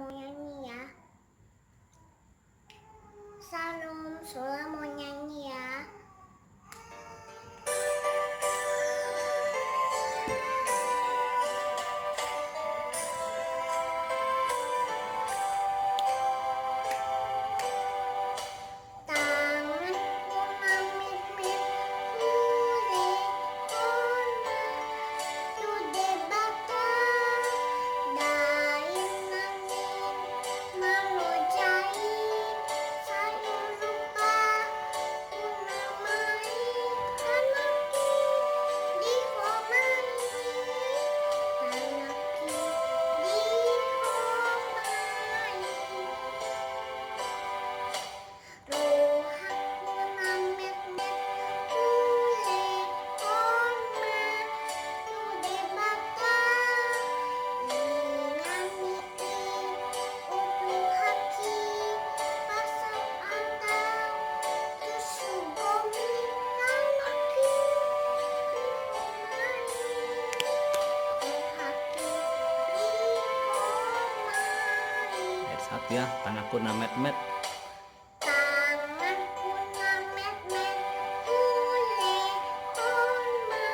mau nyanyi ya. Salam, Sula mau nyanyi ya. Satu ya, tanahku na met-met. Tanganku na met-met, ule kolma,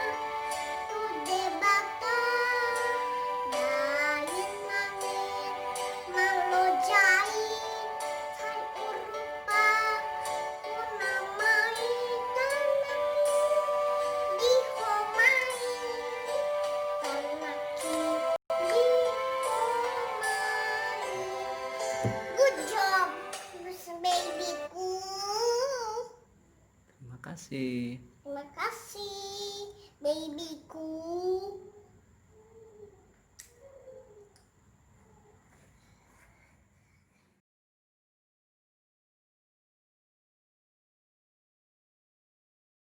tude bata, dayin langit, malo jai, sai urupa, kunamai tanaki, dihomai, tanaki, dihomai. Good job, babyku. Terima kasih. Terima kasih, babyku.